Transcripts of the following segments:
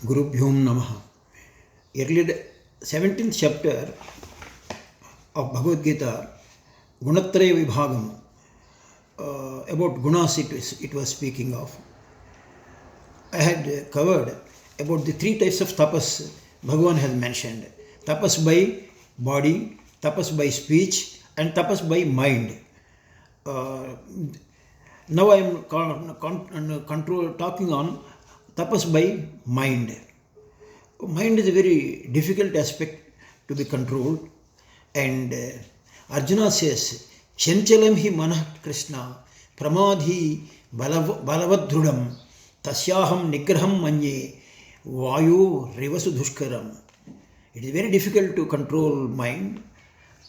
Gurubhyom Namaha. Earlier, 17th chapter of Bhagavad Gita, Gunatraya Vibhagam, about gunas it was speaking of. I had covered about the three types of tapas Bhagavan has mentioned. Tapas by body, tapas by speech, and tapas by mind. Now I am talking on tapas by mind. Mind is a very difficult aspect to be controlled, and Arjuna says, Chanchalam hi manah Krishna pramadhi balavadhrudam tasyaham nigraham manye vayu rivasu dushkaram. It is very difficult to control mind.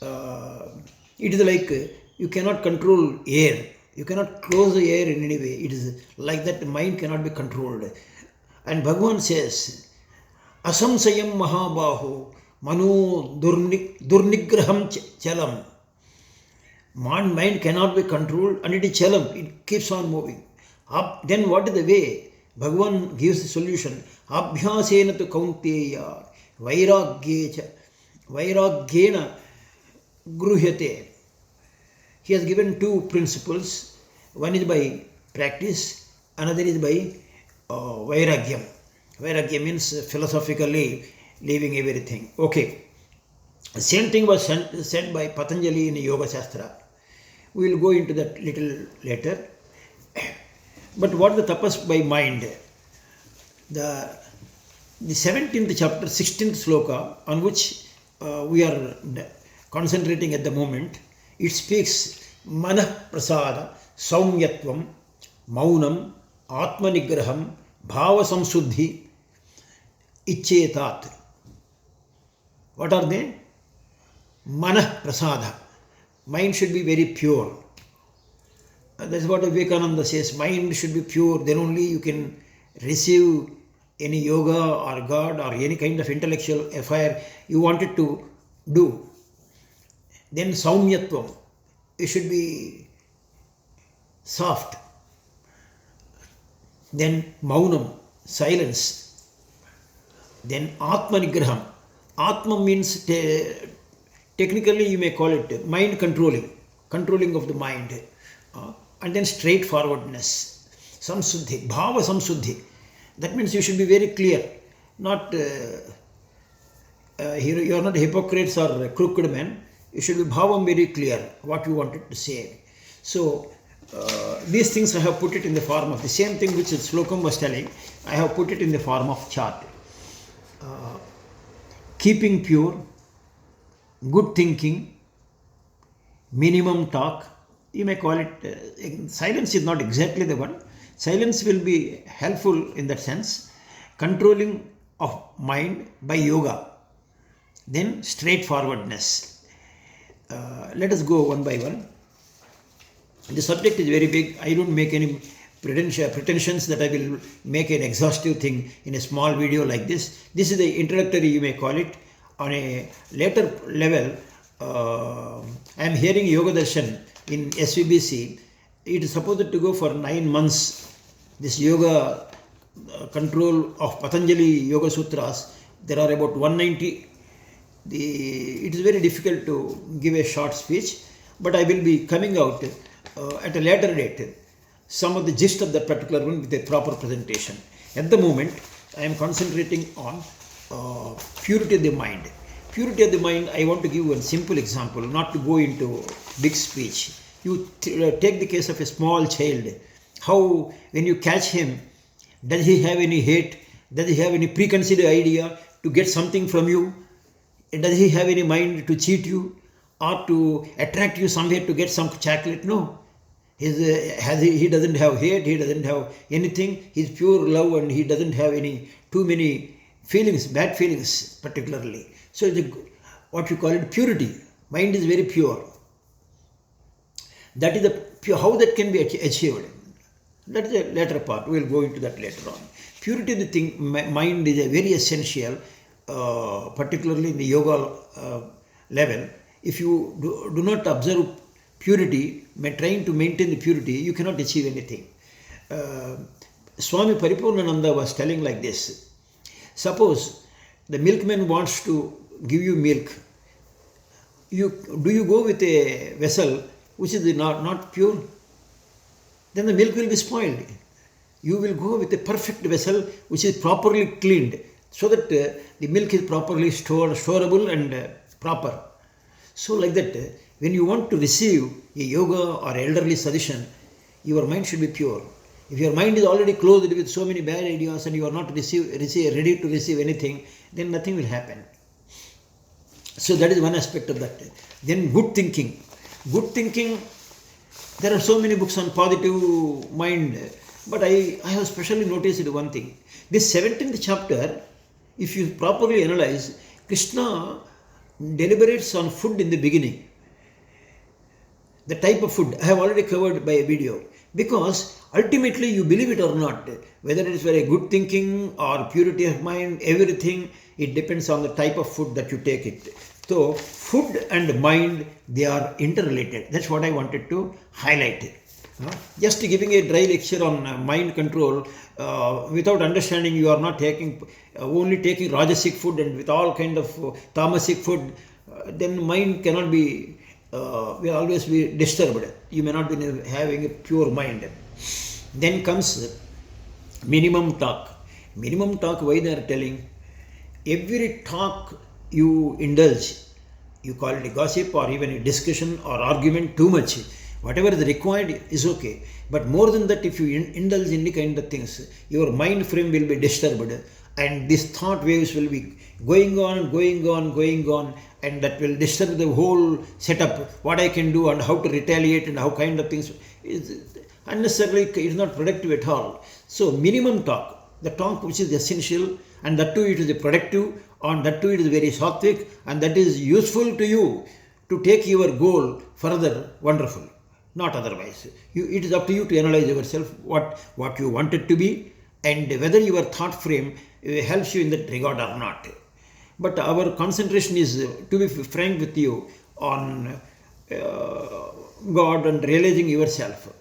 It is like you cannot control air. You cannot close the air in any way. It is like that the mind cannot be controlled. And Bhagavan says, Asamsayam mahabaho manu durnigraham chalam. Mind cannot be controlled and it is chalam. It keeps on moving. Then what is the way? Bhagavan gives the solution. Abhyasena tu kaunteya vairagyena gruhyate. He has given two principles. One is by practice, another is by vairagyam. Vairagya means philosophically leaving everything. Okay. The same thing was said by Patanjali in Yoga Shastra. We will go into that little later. But what is the tapas by mind? The 17th chapter, 16th sloka, on which we are concentrating at the moment, it speaks manah prasada, saumyatvam, maunam, atmanigraham, bhava samsuddhi, ichetat. What are they? Manah prasada. Mind should be very pure. That's what Vivekananda says. Mind should be pure. Then only you can receive any yoga or God or any kind of intellectual affair you wanted to do. Then saumyatvam. It should be soft. Then maunam, silence. Then atmanigraham. Atma means, technically you may call it mind controlling of the mind. And then straightforwardness. Samsuddhi, bhava samsuddhi. That means you should be very clear. Not, you are not hypocrites or crooked men. You should be bhavam very clear what you wanted to say. So, these things I have put it in the form of the same thing which Slokam was telling. I have put it in the form of chart. Keeping pure, good thinking, minimum talk. You may call it, silence is not exactly the one. Silence will be helpful in that sense. Controlling of mind by yoga. Then straightforwardness. Let us go one by one. The subject is very big. I don't make any pretensions that I will make an exhaustive thing in a small video like this. This is the introductory, you may call it. On a later level, I am hearing Yoga Darshan in SVBC. It is supposed to go for 9 months. This yoga control of Patanjali Yoga Sutras, there are about 190. It is very difficult to give a short speech, but I will be coming out at a later date some of the gist of that particular one with a proper presentation. At the moment, I am concentrating on purity of the mind. Purity of the mind, I want to give one simple example, not to go into big speech. You take the case of a small child. How, when you catch him, does he have any hate? Does he have any preconceived idea to get something from you? Does he have any mind to cheat you or to attract you somewhere to get some chocolate? No. He doesn't have hate, he doesn't have anything. He's pure love and he doesn't have any too many feelings, bad feelings particularly. So what you call it purity. Mind is very pure. That is how that can be achieved. That is a later part. We will go into that later on. Purity of the thing, mind is a very essential, particularly in the yoga level. If you do not observe purity, trying to maintain the purity, you cannot achieve anything. Swami Paripurnananda was telling like this. Suppose the milkman wants to give you milk. Do you go with a vessel which is not pure? Then the milk will be spoiled. You will go with a perfect vessel which is properly cleaned, so that the milk is properly storable and proper. So like that, when you want to receive a yoga or elderly suggestion, your mind should be pure. If your mind is already closed with so many bad ideas and you are not ready to receive anything, then nothing will happen. So that is one aspect of that. Then good thinking. Good thinking, there are so many books on positive mind, but I have specially noticed one thing. This 17th chapter, if you properly analyze, Krishna deliberates on food in the beginning. The type of food I have already covered by a video, because ultimately, you believe it or not, whether it is very good thinking or purity of mind, everything, it depends on the type of food that you take it. So food and mind, they are interrelated. That's what I wanted to highlight. Just giving a dry lecture on mind control without understanding, you are not taking only taking rajasic food and with all kind of tamasic food, then mind cannot be will always be disturbed. You may not be having a pure mind. Then comes minimum talk. Minimum talk, why they are telling? Every talk you indulge, you call it a gossip or even a discussion or argument too much. Whatever is required is okay. But more than that, if you indulge in any kind of things, your mind frame will be disturbed and these thought waves will be going on, and that will disturb the whole setup, what I can do and how to retaliate and how kind of things. Unnecessarily, it is not productive at all. So minimum talk, the talk which is essential, and that too it is productive, and that too it is very sattvic, and that is useful to you to take your goal further, wonderful. Not otherwise. It is up to you to analyze yourself what you want it to be, and whether your thought frame helps you in that regard or not. But our concentration is, to be frank with you, on God and realizing yourself.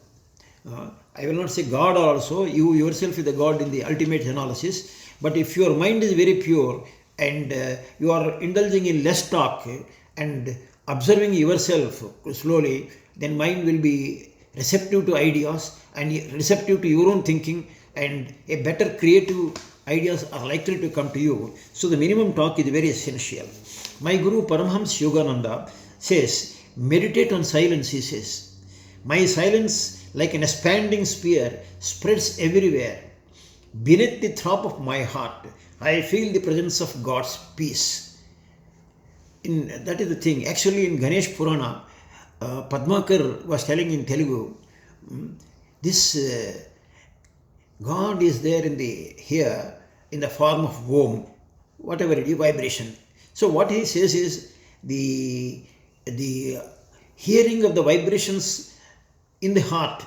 I will not say God also, you yourself is the God in the ultimate analysis. But if your mind is very pure and you are indulging in less talk and observing yourself slowly, then mind will be receptive to ideas and receptive to your own thinking, and a better creative ideas are likely to come to you. So the minimum talk is very essential. My Guru Paramhams Yogananda says, meditate on silence, he says. My silence, like an expanding spear, spreads everywhere. Beneath the throb of my heart, I feel the presence of God's peace. That is the thing. Actually, in Ganesh Purana, Padmakar was telling in Telugu, this God is there here in the form of Om, whatever it is, vibration. So what he says is the hearing of the vibrations in the heart,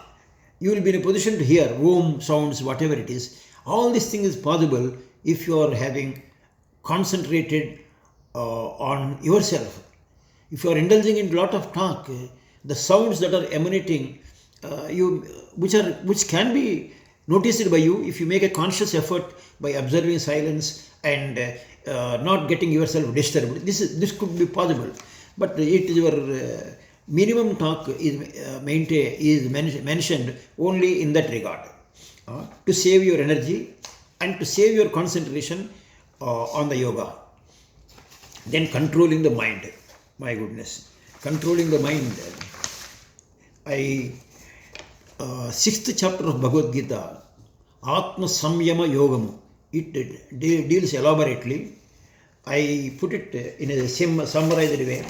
you will be in a position to hear Om sounds, whatever it is. All these things is possible if you are having concentrated on yourself. If you are indulging in a lot of talk, the sounds that are emanating, which can be noticed by you if you make a conscious effort by observing silence and not getting yourself disturbed. This could be possible, but it is your minimum talk is mentioned only in that regard, to save your energy and to save your concentration on the yoga. Then controlling the mind. My goodness, controlling the mind. Sixth chapter of Bhagavad Gita, Atma Samyama Yogamu, it deals elaborately. I put it in a summarized way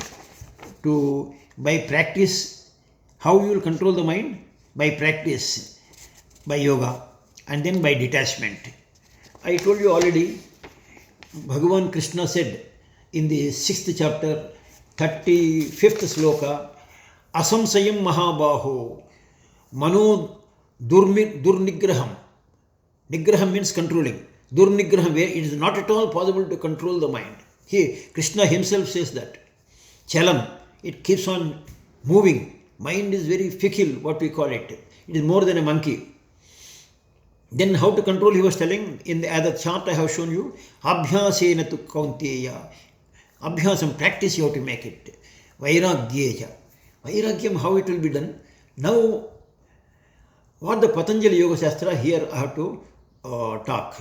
by practice. How you will control the mind? By practice, by yoga, and then by detachment. I told you already, Bhagavan Krishna said in the 6th chapter, 35th sloka, Asamsayam Mahabaho, Mano Durnigraham. Nigraham means controlling. Durnigraham, where it is not at all possible to control the mind. Here, Krishna himself says that. Chalam, it keeps on moving. Mind is very fickle, what we call it. It is more than a monkey. Then how to control, he was telling in the other chart I have shown you, abhyasena tu kaunteya. Abhyasam, practice, you have to make it. Vairagyeja. Vairagyam, how it will be done? Now, what the Patanjali Yoga Shastra, here I have to talk.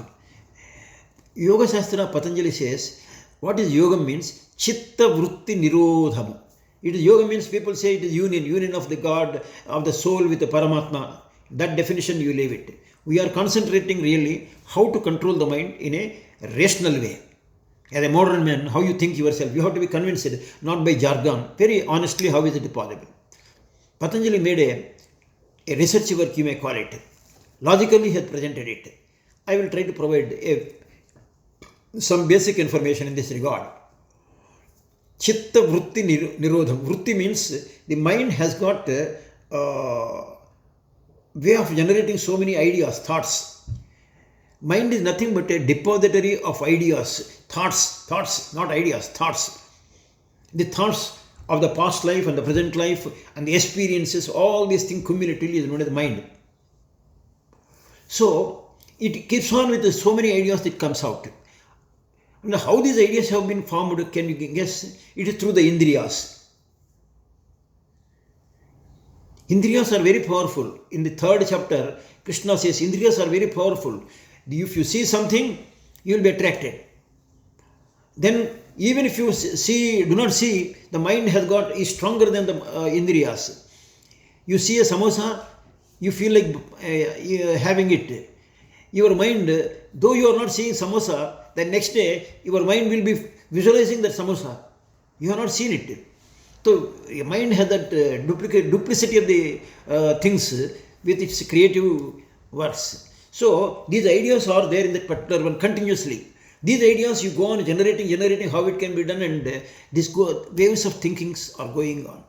Yoga Shastra, Patanjali says, what is yoga means? Chitta Vritti Nirodham. It is yoga means, people say it is union of the God, of the soul with the Paramatma. That definition you leave it. We are concentrating really how to control the mind in a rational way. As a modern man, how you think yourself, you have to be convinced, not by jargon. Very honestly, how is it possible? Patanjali made a research work, you may call it. Logically, he has presented it. I will try to provide some basic information in this regard. Chitta Vritti Nirodham. Vritti means the mind has got way of generating so many ideas, thoughts. Mind is nothing but a depository of ideas, thoughts, not ideas, thoughts. The thoughts of the past life and the present life and the experiences, all these things cumulatively is known as the mind. So, it keeps on with so many ideas that comes out. Now, how these ideas have been formed, can you guess? It is through the Indriyas. Indriyas are very powerful. In the 3rd chapter, Krishna says Indriyas are very powerful. If you see something, you will be attracted. Then, even if you do not see, the mind is stronger than the Indriyas. You see a samosa, you feel like having it. Your mind, though you are not seeing samosa, the next day your mind will be visualizing that samosa. You have not seen it. So your mind has that duplicity of the things with its creative works. So these ideas are there in that particular one continuously. These ideas you go on generating how it can be done, and these waves of thinkings are going on.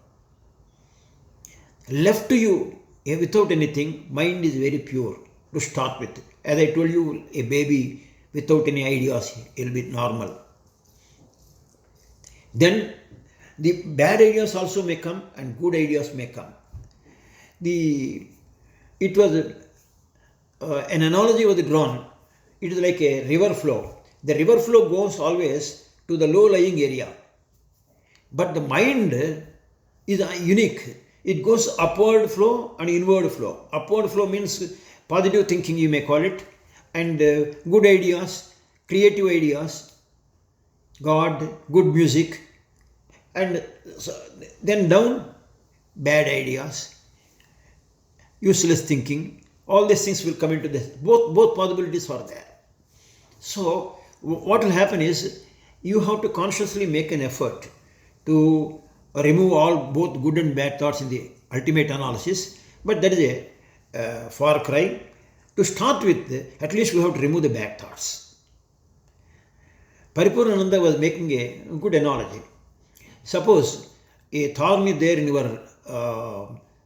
Left to you without anything, mind is very pure to start with. As I told you, a baby without any ideas, it will be normal. Then the bad ideas also may come and good ideas may come. It was an analogy was drawn. It is like a river flow. The river flow goes always to the low-lying area. But the mind is unique. It goes upward flow and inward flow. Upward flow means positive thinking, you may call it, and good ideas, creative ideas, God, good music, and then down, bad ideas, useless thinking. All these things will come into this. Both possibilities are there. So what will happen is, you have to consciously make an effort to remove both good and bad thoughts in the ultimate analysis. But that is a far cry. To start with, at least we have to remove the bad thoughts. Paripurnananda was making a good analogy. Suppose a thorn is there in your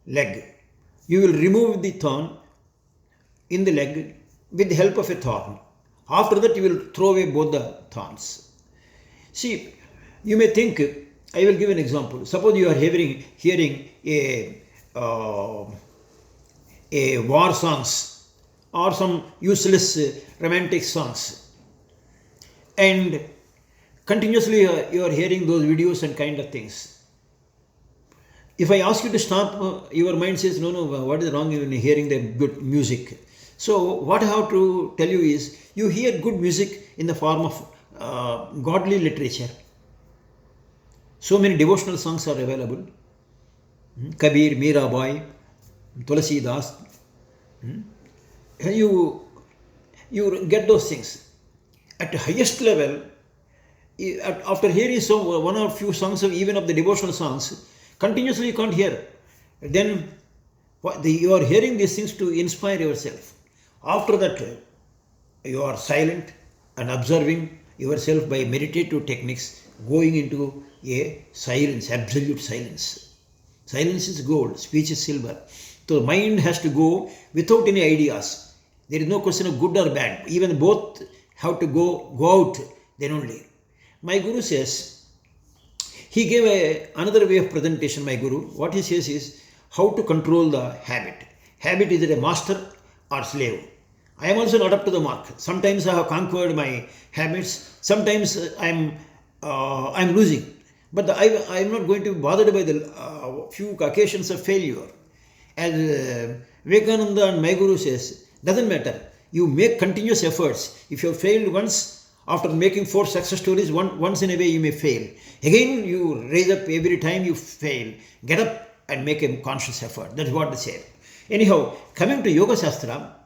leg. You will remove the thorn in the leg with the help of a thorn. After that, you will throw away both the thorns. See, you may think, I will give an example. Suppose you are hearing a war songs or some useless romantic songs, and continuously you are hearing those videos and kind of things. If I ask you to stop, your mind says, no, what is wrong in hearing the good music? So what I have to tell you is, you hear good music in the form of godly literature. So many devotional songs are available. Kabir, Mirabai, Tulasi Das. You get those things. At the highest level, after hearing one or few songs even of the devotional songs, continuously you can't hear. Then you are hearing these things to inspire yourself. After that, you are silent and observing yourself by meditative techniques, going into a silence, absolute silence. Silence is gold, speech is silver. So mind has to go without any ideas. There is no question of good or bad. Even both have to go out, then only. My Guru says, he gave another way of presentation, my Guru. What he says is, how to control the habit. Habit is it a master or slave? I am also not up to the mark. Sometimes I have conquered my habits. Sometimes I'm losing. But I am not going to be bothered by the few occasions of failure. As Vivekananda and my guru says, doesn't matter. You make continuous efforts. If you have failed once, after making 4 success stories, once in a way you may fail. Again, you raise up every time you fail. Get up and make a conscious effort. That's what they say. Anyhow, coming to Yoga Shastra,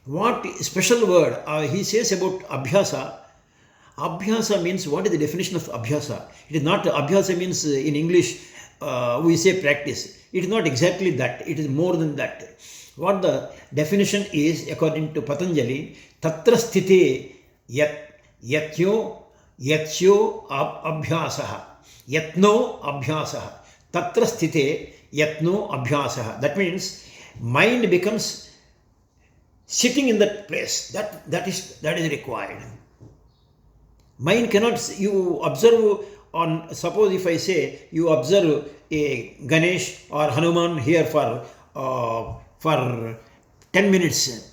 what special word he says about Abhyasa. Abhyasa means, what is the definition of Abhyasa? It is not, Abhyasa means in English we say practice. It is not exactly that. It is more than that. What the definition is, according to Patanjali, Tatra sthite yatyo abhyasaha. Yatno abhyasaha. Tatra sthite yatno abhyasaha. That means mind becomes sitting in that place. That is required. Mind cannot, you observe on, suppose if I say you observe a Ganesh or Hanuman here for 10 minutes.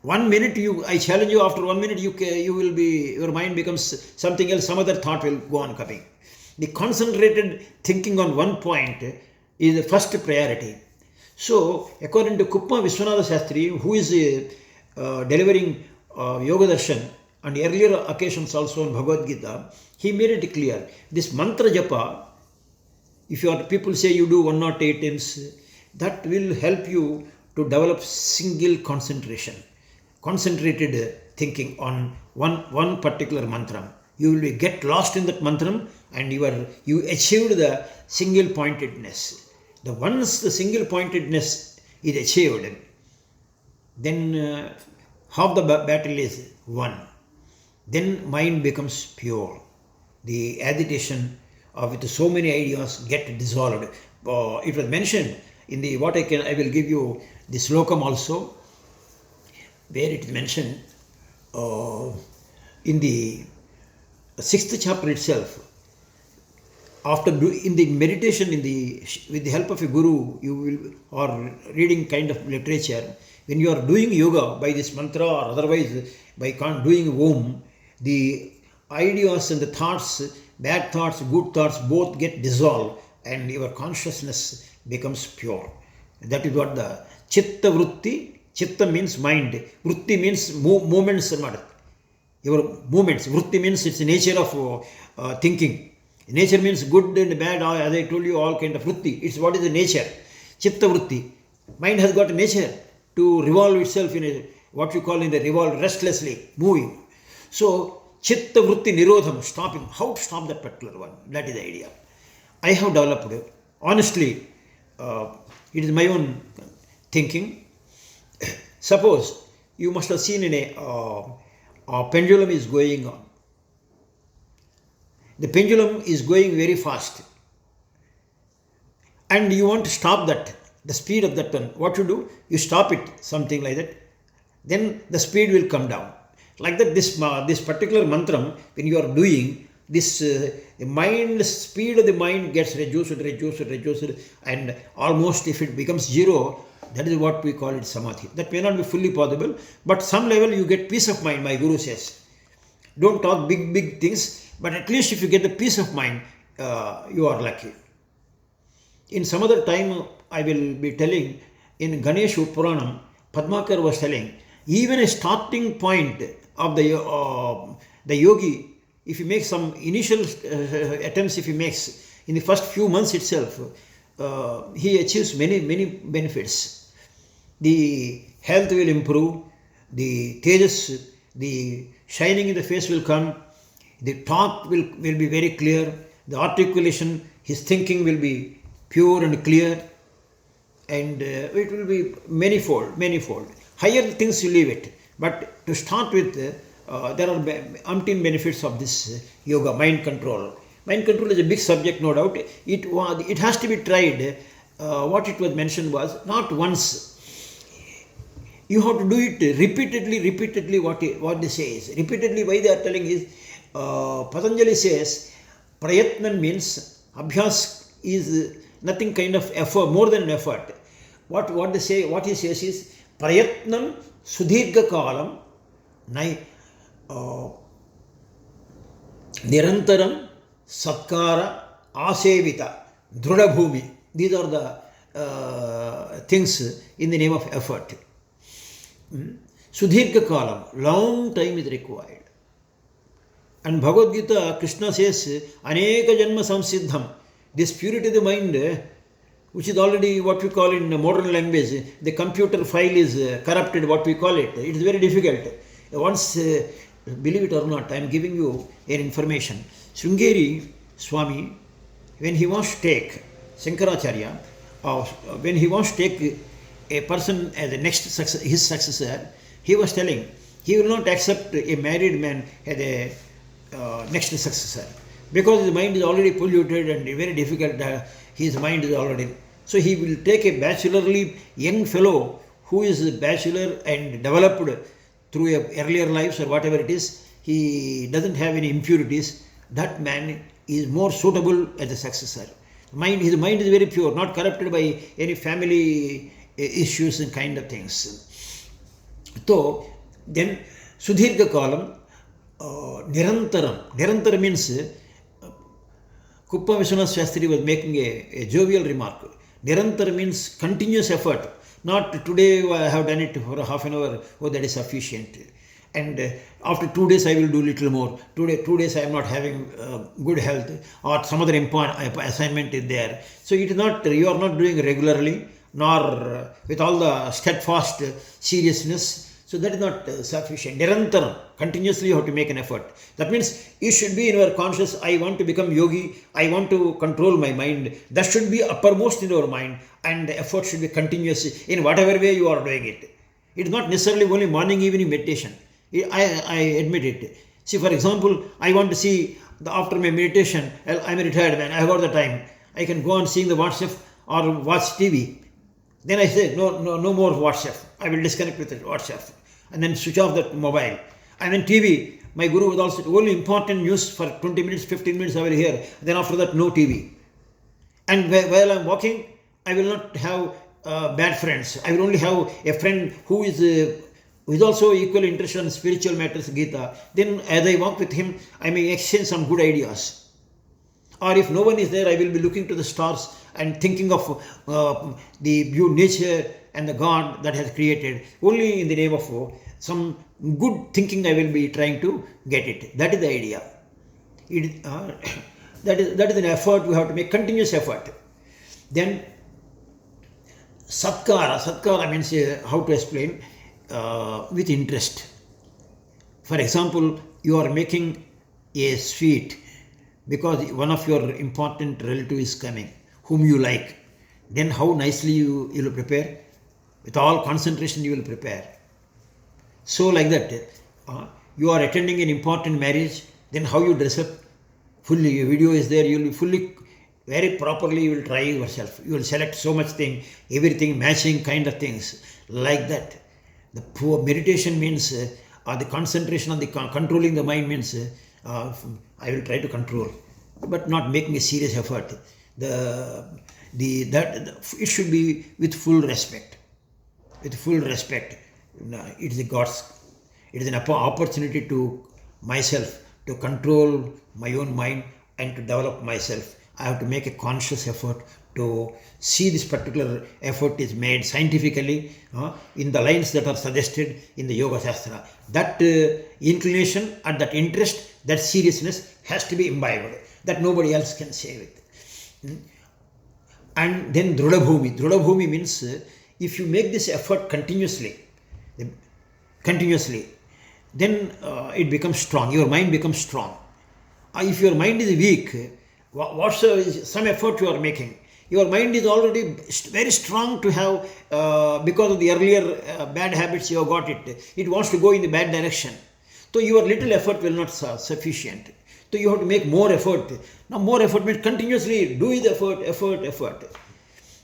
1 minute I challenge you, after 1 minute you will be, your mind becomes something else, some other thought will go on coming. The concentrated thinking on one point is the first priority. So, according to Kupma Vishwanatha Shastri, who is delivering Yoga Darshan, and earlier occasions also in Bhagavad Gita, he made it clear. This mantra japa, if your people say you do 108 times, that will help you to develop single concentration, concentrated thinking on one particular mantra. You will get lost in that mantra and you achieved the single pointedness. Once the single pointedness is achieved, then half the battle is won. Then mind becomes pure. The agitation with so many ideas get dissolved. It was mentioned in the I will give you the slokam also, where it is mentioned in the 6th chapter itself. After in the meditation, with the help of a guru, you will, or reading kind of literature, when you are doing yoga by this mantra or otherwise by doing Om, the ideas and the thoughts, bad thoughts, good thoughts, both get dissolved and your consciousness becomes pure. That is what the chitta vritti, chitta means mind, vritti means movements, your movements. Vritti means it's the nature of thinking. Nature means good and bad, as I told you, all kind of vritti. It's what is the nature. Chitta vritti. Mind has got a nature to revolve itself in what you call in the revolve, restlessly, moving. So, chitta vritti nirodham, stopping. How to stop that particular one? That is the idea. I have developed it. Honestly, it is my own thinking. Suppose you must have seen in a pendulum is going on. The pendulum is going very fast. And you want to stop that, the speed of that one. What you do? You stop it, something like that. Then the speed will come down. Like that, this particular mantra, when you are doing this, the speed of the mind gets reduced, and almost if it becomes zero, that is what we call it samadhi. That may not be fully possible, but some level you get peace of mind, my guru says. Don't talk big things, but at least if you get the peace of mind, you are lucky. In some other time, I will be telling, in Ganesh Puranam, Padmakar was telling, even a starting point of the yogi, if he makes some initial attempts, if he makes in the first few months itself, he achieves many benefits. The health will improve, the tejas, the shining in the face will come, the talk will be very clear, the articulation, his thinking will be pure and clear, and it will be manifold. Higher things you leave it, but to start with, there are umpteen benefits of this yoga, mind control. Mind control is a big subject, no doubt. It has to be tried. What it was mentioned was not once. You have to do it repeatedly. What they say is repeatedly. Why they are telling is Patanjali says prayatnan means abhyas is nothing kind of effort, more than effort. What they say, what he says is prayatnam Sudhirga Kalam, Nirantaram, Satkara, Asevita, Drudabhumi. These are the things in the name of effort. Sudhirga Kalam, long time is required. And Bhagavad Gita, Krishna says, Aneka Janma Samsiddham. This purity of the mind, which is already what we call in modern language, the computer file is corrupted, what we call it. It is very difficult. Once, believe it or not, I am giving you an information. Sringeri Swami, when he wants to take Shankaracharya, when he wants to take a person as the next his successor, he was telling he will not accept a married man as a next successor, because his mind is already polluted and very difficult. His mind is already. So he will take a bachelorly young fellow who is a bachelor and developed through earlier lives or whatever it is. He doesn't have any impurities. That man is more suitable as a successor. His mind is very pure, not corrupted by any family issues and kind of things. So then Sudhirga Kalam, Nirantaram. Nirantaram means Kuppa Vishwanath Shastri was making a jovial remark. Nirantaram means continuous effort. Not today I have done it for half an hour, oh that is sufficient. And after 2 days I will do little more. 2 days I am not having good health, or some other important assignment is there. So it is not, you are not doing regularly, nor with all the steadfast seriousness. So that is not sufficient. Nirantaram, continuously you have to make an effort. That means you should be in your conscious, I want to become yogi, I want to control my mind. That should be uppermost in your mind, and the effort should be continuous in whatever way you are doing it. It is not necessarily only morning, evening meditation. I admit it. See, for example, I want to see, after my meditation, I am a retired man, I have got the time. I can go on seeing the WhatsApp or watch TV. Then I say, no more WhatsApp. I will disconnect with the WhatsApp. And then switch off the mobile. And then TV. My guru was also, only important news for 20 minutes, 15 minutes I will hear. Then after that, no TV. And while I am walking, I will not have bad friends. I will only have a friend who is also equally interested in spiritual matters, Gita. Then as I walk with him, I may exchange some good ideas. Or if no one is there, I will be looking to the stars and thinking of the pure nature and the God that has created. Only in the name of some good thinking I will be trying to get it. That is the idea. That is an effort we have to make, continuous effort. Then Satkara means how to explain, with interest. For example, you are making a sweet because one of your important relative is coming, whom you like. Then how nicely you will prepare. With all concentration you will prepare. So like that, you are attending an important marriage, then how you dress up. Fully, video is there, you will fully, very properly you will try yourself. You will select so much thing, everything matching kind of things. Like that. The poor meditation means, the concentration on the controlling the mind means, I will try to control, but not making a serious effort. It should be with full respect. With full respect. It is it is an opportunity to myself to control my own mind and to develop myself. I have to make a conscious effort to see this particular effort is made scientifically in the lines that are suggested in the Yoga Shastra. That inclination and that interest, that seriousness has to be imbibed. That nobody else can say with. And then Drudabhumi. Drudabhumi means if you make this effort continuously, then it becomes strong. Your mind becomes strong. If your mind is weak, some effort you are making, your mind is already very strong to have, because of the earlier bad habits you have got it wants to go in the bad direction. So your little effort will not sufficient. So you have to make more effort. Now more effort means continuously do the effort.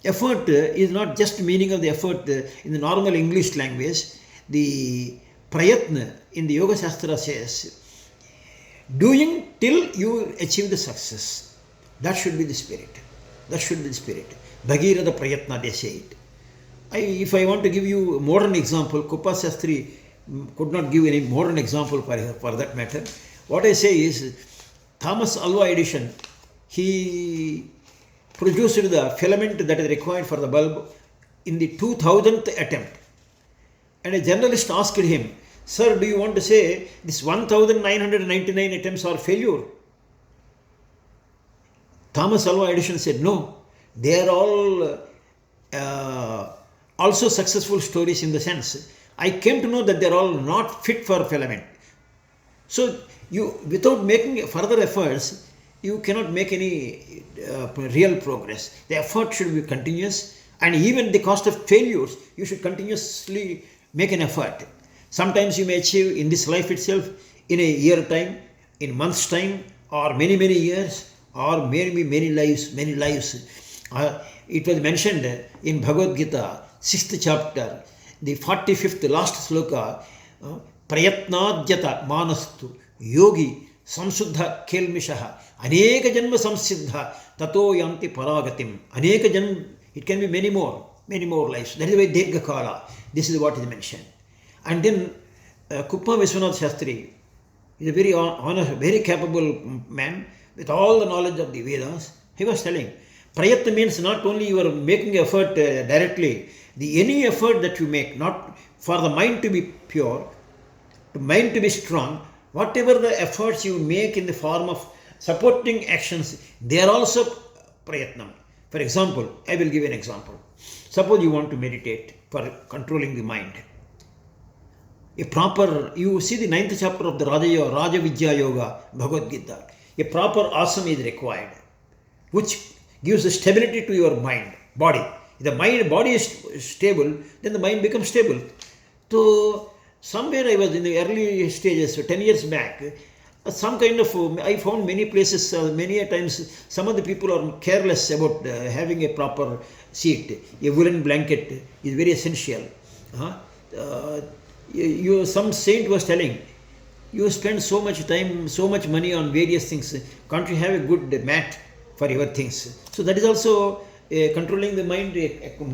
Effort is not just meaning of the effort in the normal English language. The prayatna in the Yoga Shastra says, doing till you achieve the success. That should be the spirit. Bhagirata prayatna, they say it. If I want to give you a modern example, Kupa Sastri could not give any modern example for that matter. What I say is, Thomas Alva Edison, he produced the filament that is required for the bulb in the 2000th attempt. And a journalist asked him, "Sir, do you want to say this 1999 attempts are failure?" Thomas Alva Edison said, "No, they are all also successful stories in the sense I came to know that they are all not fit for filament." So you, without making further efforts, you cannot make any real progress. The effort should be continuous, and even the cost of failures, you should continuously make an effort. Sometimes you may achieve in this life itself, in a year time, in months time, or many years, or maybe many lives. It was mentioned in Bhagavad Gita, 6th chapter, the 45th last sloka, Prayatnadjata manastu yogi samsuddha kelmishaha aneka janma samsiddha tato yanti paragatim. Aneka janma, it can be many more lives. That is why Dirgha Kala. This is what is mentioned. And then Kuppa Vishwanath Shastri is a very honest, very capable man with all the knowledge of the Vedas. He was telling, Prayatna means not only you are making effort directly, any effort that you make, not for the mind to be pure, the mind to be strong, whatever the efforts you make in the form of supporting actions, they are also Prayatnam. For example, I will give an example. Suppose you want to meditate for controlling the mind. You see the 9th chapter of the Raja Vidya Yoga, Bhagavad Gita. A proper asana is required, which gives stability to your body. If the body is stable, then the mind becomes stable. So, somewhere I was in the early stages, 10 years back, some kind of, I found many places, many a times, some of the people are careless about having a proper seat. A woolen blanket is very essential. Some saint was telling, you spend so much time, so much money on various things. Can't you have a good mat for your things? So that is also controlling the mind,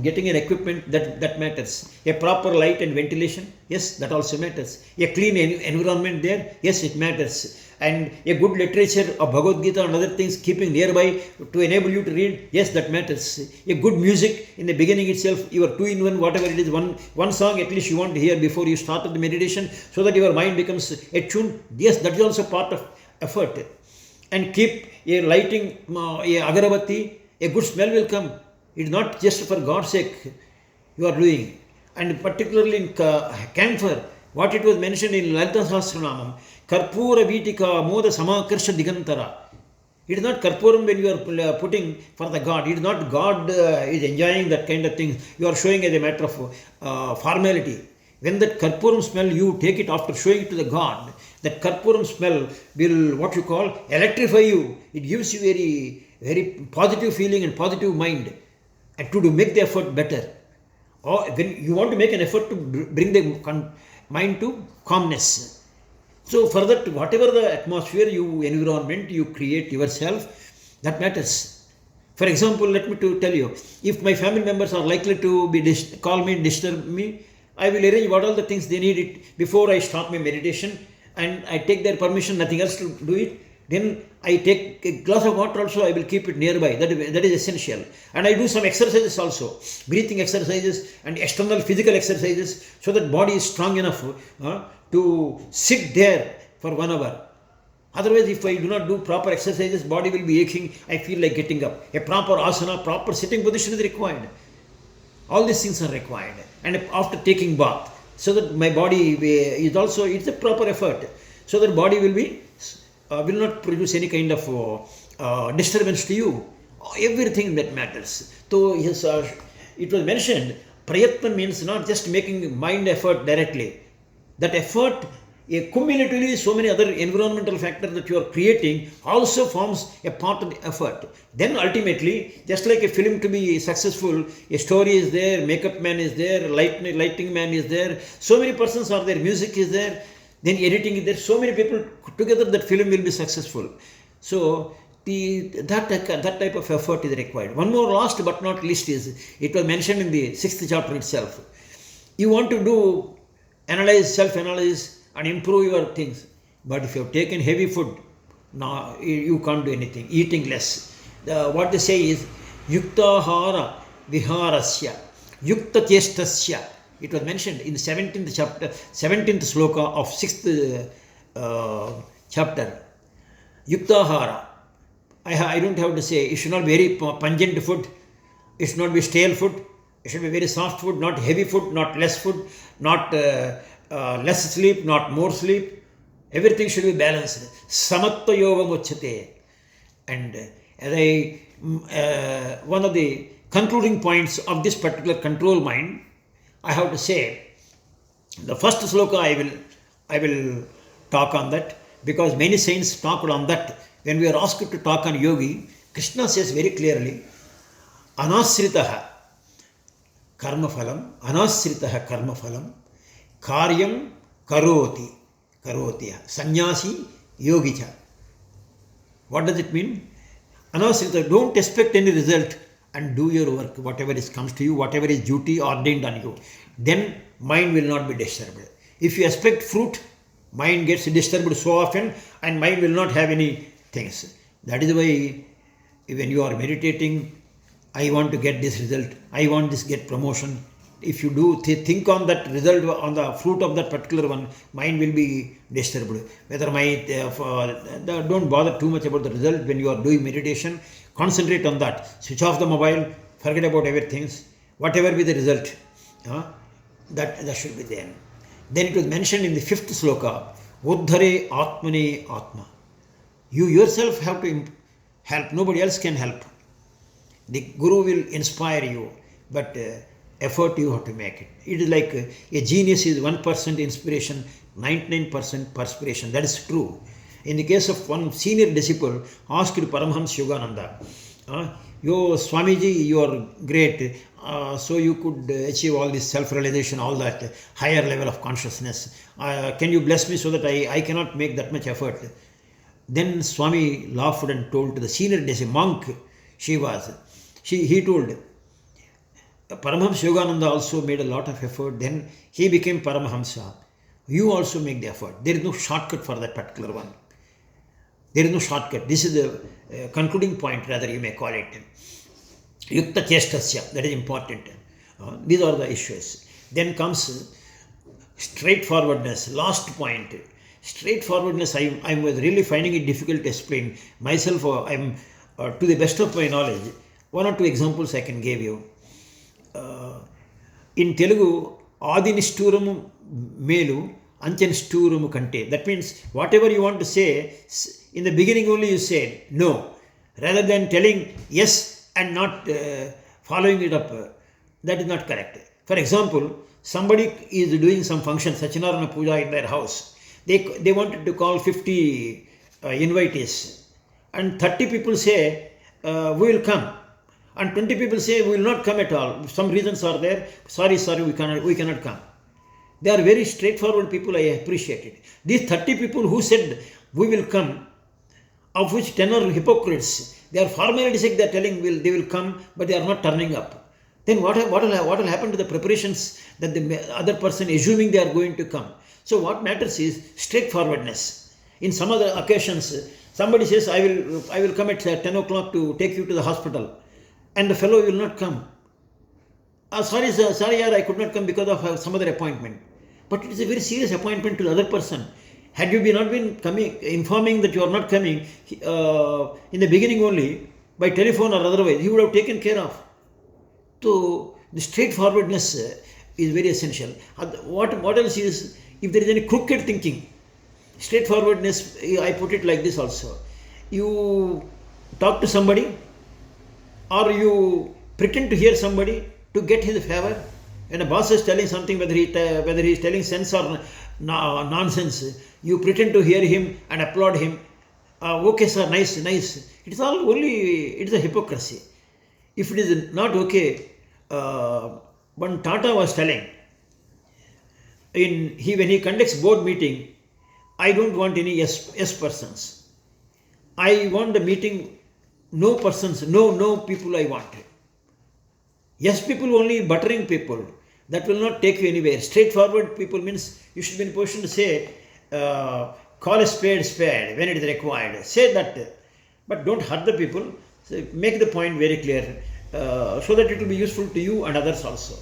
getting an equipment that matters. A proper light and ventilation, yes, that also matters. A clean environment there, yes, it matters. And a good literature of Bhagavad Gita and other things keeping nearby to enable you to read, yes, that matters. A good music in the beginning itself, your 2-in-1, whatever it is, one song at least you want to hear before you start the meditation, so that your mind becomes attuned, yes, that is also part of effort. And keep a lighting, a agarabati, a good smell will come. It is not just for God's sake you are doing. And particularly in camphor, what it was mentioned in Lalita Sahasranamam, Karpura Vitika Moda Samakarsha Digantara. It is not Karpuram when you are putting for the God. It is not God is enjoying that kind of thing. You are showing as a matter of formality. When that Karpuram smell, you take it after showing it to the God. That Karpuram smell will, what you call, electrify you. It gives you very positive feeling and positive mind, and to make the effort better. Or when you want to make an effort to bring the mind to calmness. So for that, whatever the atmosphere, environment you create yourself, that matters. For example, let me tell you, if my family members are likely to call me, disturb me, I will arrange what all the things they need it before I start my meditation, and I take their permission, nothing else to do it. Then I take a glass of water also, I will keep it nearby. That is essential. And I do some exercises also, breathing exercises and external physical exercises, so that body is strong enough to sit there for 1 hour. Otherwise, if I do not do proper exercises, body will be aching, I feel like getting up. A proper asana, proper sitting position is required. All these things are required. And after taking bath, so that my body is also, it's a proper effort, so that body will not produce any kind of disturbance to you. Everything that matters. So yes, it was mentioned, Prayatna means not just making mind effort directly. That effort, cumulatively, so many other environmental factors that you are creating also forms a part of the effort. Then ultimately, just like a film to be successful, a story is there, makeup man is there, lighting man is there, so many persons are there, music is there, then editing is there, so many people together that film will be successful. So that type of effort is required. One more last but not least is, it was mentioned in the 6th chapter itself. You want to do analyze, self-analyze and improve your things. But if you have taken heavy food, no, you can't do anything. Eating less. What they say is, yuktahara viharasya, yukta chestasya. It was mentioned in the 17th chapter, 17th sloka of 6th chapter. Yuktahara. I don't have to say, it should not be very pungent food, it should not be stale food, it should be very soft food, not heavy food, not less food, not less sleep, not more sleep. Everything should be balanced. Samatta yoga muchyate. And one of the concluding points of this particular control mind, I have to say, the first sloka I will talk on that, because many saints talked on that. When we are asked to talk on yogi, Krishna says very clearly, anasritaha karma phalam, anasritaha karma phalam, karyam karoti, karotiya, sannyasi yogicha. What does it mean? Anasrita, don't expect any result and do your work, whatever comes to you, whatever is duty ordained on you. Then mind will not be disturbed. If you expect fruit, mind gets disturbed so often and mind will not have any things. That is why when you are meditating, I want to get this result, I want this get promotion. If you do think on that result, on the fruit of that particular one, mind will be disturbed. Whether don't bother too much about the result when you are doing meditation. Concentrate on that. Switch off the mobile, forget about everything. Whatever be the result, that should be there. Then it was mentioned in the 5th sloka, Uddhare Atmane Atma. You yourself have to help, nobody else can help. The Guru will inspire you, but effort you have to make it. It is like a genius is 1% inspiration, 99% perspiration. That is true. In the case of one senior disciple asked Paramahams Yogananda, Yo Swamiji, you are great, so you could achieve all this self-realization, all that higher level of consciousness. Can you bless me so that I cannot make that much effort? Then Swami laughed and told to the senior disciple, monk he told, Paramahamsa Yogananda also made a lot of effort, then he became Paramahamsa. You also make the effort. There is no shortcut for that particular one. There is no shortcut. This is the concluding point, rather you may call it. Yukta chestasya, that is important. These are the issues. Then comes straightforwardness, last point. Straightforwardness, I was really finding it difficult to explain. Myself, to the best of my knowledge, one or two examples I can give you. In Telugu, Adinisturamu Melu, Anchanisturamu Kante. That means whatever you want to say, in the beginning only you say no, rather than telling yes and not following it up. That is not correct. For example, somebody is doing some function, Satyanarayana Puja in their house. They wanted to call 50 invitees, and 30 people say, we will come. And 20 people say, we will not come at all. Some reasons are there. Sorry, we cannot come. They are very straightforward people, I appreciate it. These 30 people who said, we will come, of which 10 are hypocrites. They are formalistic, they are telling they will come, but they are not turning up. Then what will happen to the preparations that the other person assuming they are going to come? So what matters is straightforwardness. In some other occasions, somebody says, I will come at 10 o'clock to take you to the hospital. And the fellow will not come. Sorry, yaar, I could not come because of some other appointment. But it is a very serious appointment to the other person. Had you not been informing that you are not coming in the beginning only, by telephone or otherwise, he would have taken care of. So the straightforwardness is very essential. What else is, if there is any crooked thinking, straightforwardness, I put it like this also. You talk to somebody, or you pretend to hear somebody to get his favor. When a boss is telling something, whether he is telling sense or nonsense, you pretend to hear him and applaud him. Okay, sir, nice. It is a hypocrisy. If it is not okay, one Tata was telling, when he conducts board meeting, I don't want any yes persons. I want the meeting no persons, no people I want. Yes, people only buttering people. That will not take you anywhere. Straightforward people means you should be in a position to say, call a spade when it is required. Say that, but don't hurt the people. So make the point very clear so that it will be useful to you and others also.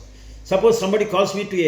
Suppose somebody calls me to a